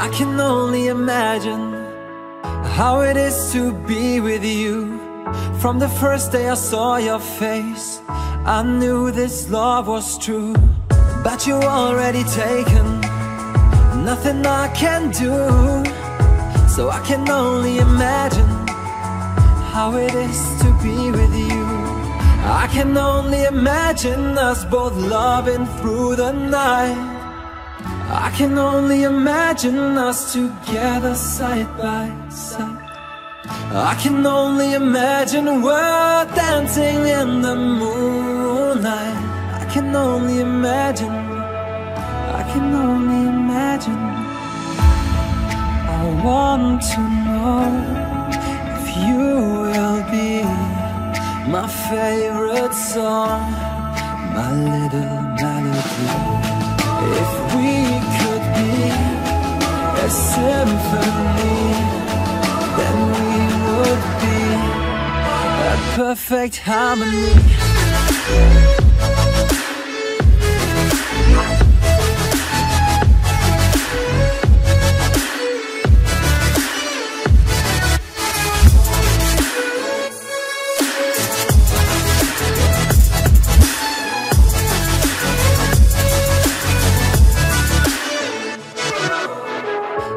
I can only imagine how it is to be with you. From the first day I saw your face, I knew this love was true. But you already taken, nothing I can do. So I can only imagine how it is to be with you. I can only imagine us both loving through the night. I can only imagine us together side by side. I can only imagine we're dancing in the moonlight. I can only imagine, I can only imagine. I want to know if you will be my favorite song, my little melody. If we could be a symphony, then we would be a perfect harmony.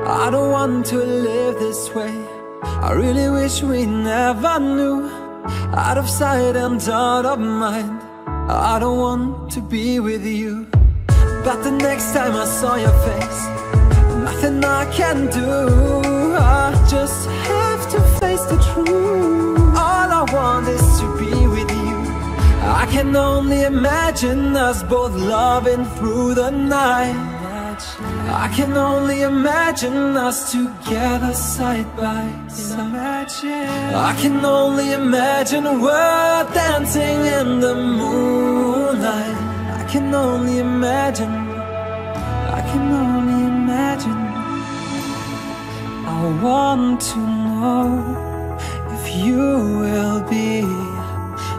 I don't want to live this way. I really wish we never knew. Out of sight and out of mind, I don't want to be with you. But the next time I saw your face, nothing I can do. I just have to face the truth. All I want is to be with you. I can only imagine us both loving through the night. I can only imagine us together side by side. I can only imagine we're dancing in the moonlight. I can only imagine, I can only imagine. I want to know if you will be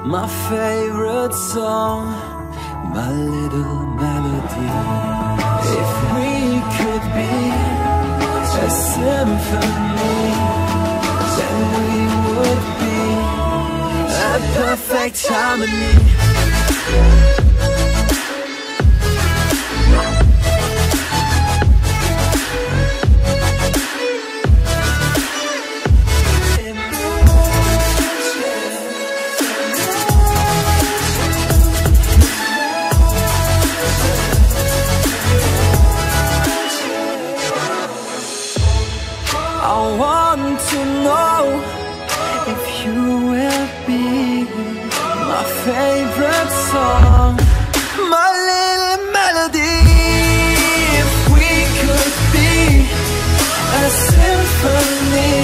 my favorite song, my little melody. If we could be a symphony, then we would be a perfect harmony. I want to know if you will be my favorite song, my little melody. If we could be a symphony,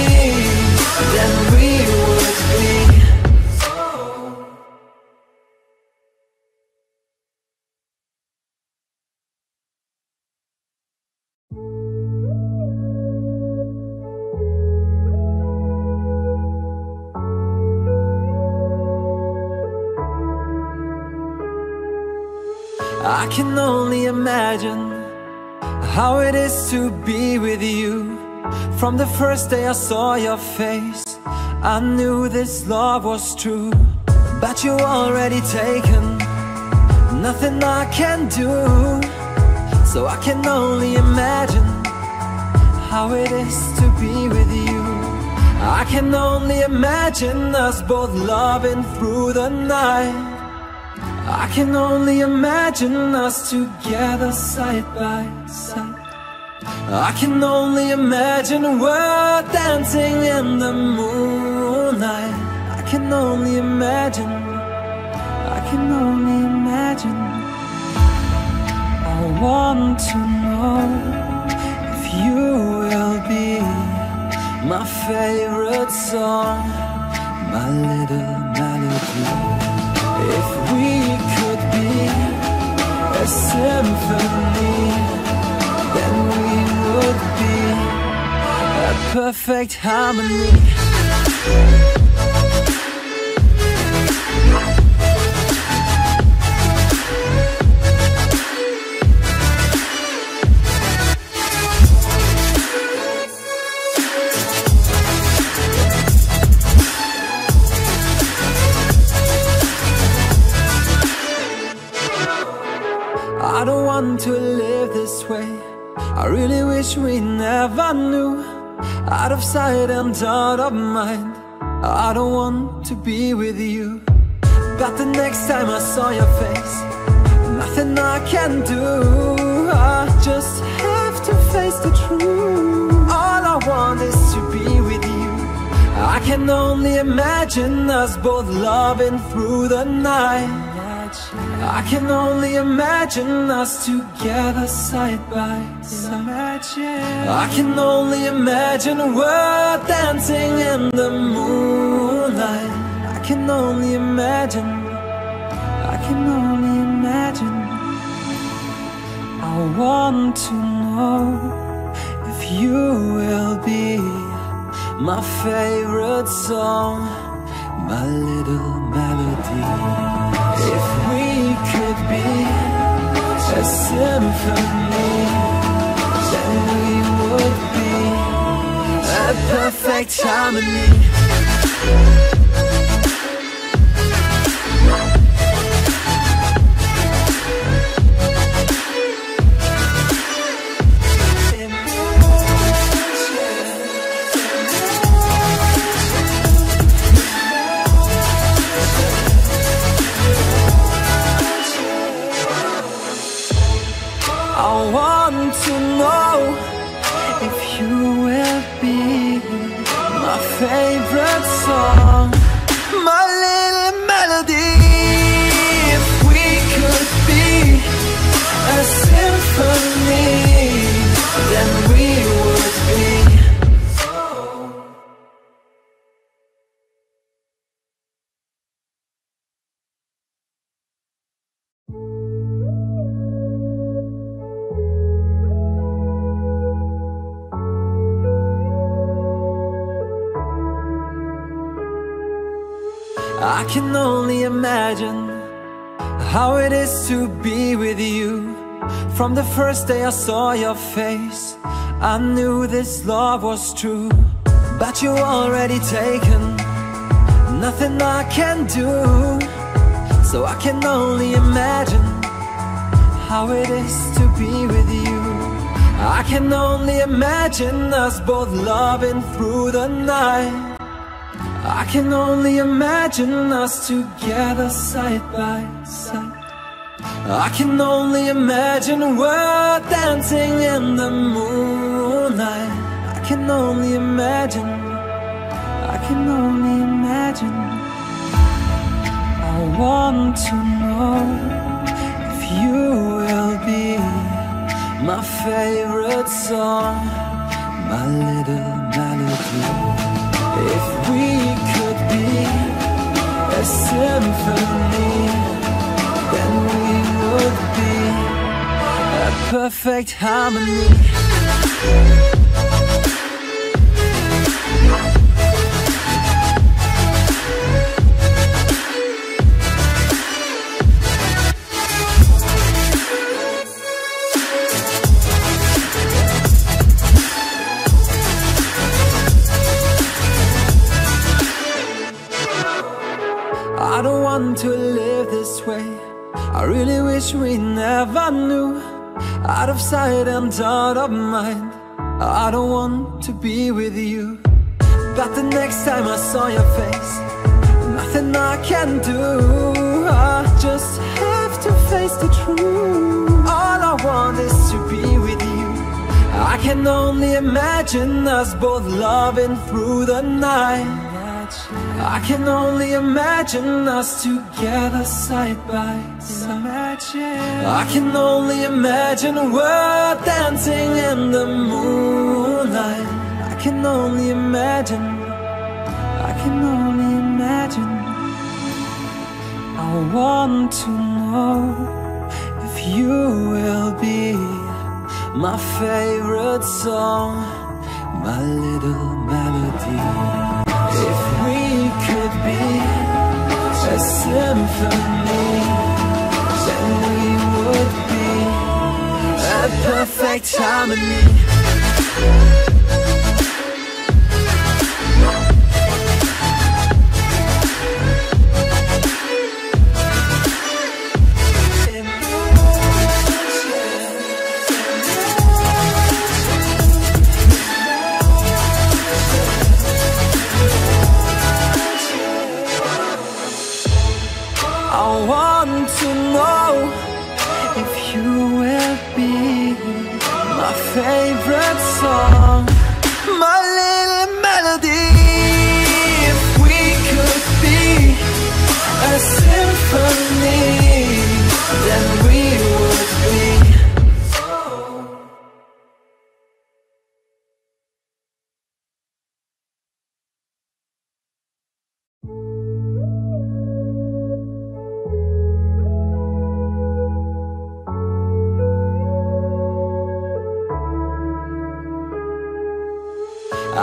then we would be. I can only imagine how it is to be with you. From the first day I saw your face, I knew this love was true. But you already taken, nothing I can do. So I can only imagine how it is to be with you. I can only imagine us both loving through the night. I can only imagine us together side by side. I can only imagine we're dancing in the moonlight. I can only imagine, I can only imagine. I want to know if you will be my favorite song, my little melody. If we could be a symphony, then we would be a perfect harmony. want to live this way. I really wish we never knew. Out of sight and out of mind, I don't want to be with you. But the next time I saw your face, nothing I can do. I just have to face the truth. All I want is to be with you. I can only imagine us both loving through the night. I can only imagine us together side by side. I can only imagine we're dancing in the moonlight. I can only imagine. I can only imagine. I want to know if you will be my favorite song, my little melody. If we could be a symphony, then we would be a perfect harmony. I want to know if you will be my favorite song, my little melody. If we could be a symphony, then we would be. I can only imagine how it is to be with you. From the first day I saw your face, I knew this love was true. But you already taken, nothing I can do. So I can only imagine how it is to be with you. I can only imagine us both loving through the night. I can only imagine us together side by side. I can only imagine we're dancing in the moonlight. I can only imagine. I can only imagine. I want to know if you will be my favorite song, my little melody. If we could be a symphony, then we would be a perfect harmony. I don't want to live this way. I really wish we never knew. Out of sight and out of mind, I don't want to be with you. But the next time I saw your face, nothing I can do. I just have to face the truth. All I want is to be with you. I can only imagine us both loving through the night. I can only imagine us together side by side. I can only imagine we're dancing in the moonlight. I can only imagine. I can only imagine. I want to know if you will be my favorite song, my little melody. If we could be a symphony, then we would be a perfect harmony.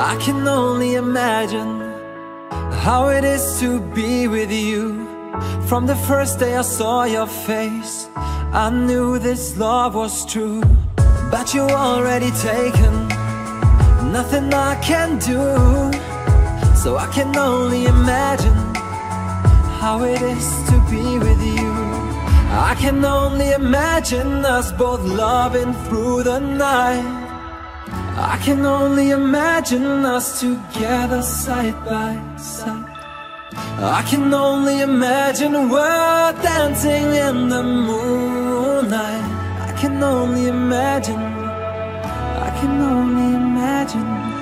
I can only imagine how it is to be with you. From the first day I saw your face, I knew this love was true. But you already taken, nothing I can do. So I can only imagine how it is to be with you. I can only imagine us both loving through the night. I can only imagine us together side by side. I can only imagine we're dancing in the moonlight. I can only imagine, I can only imagine.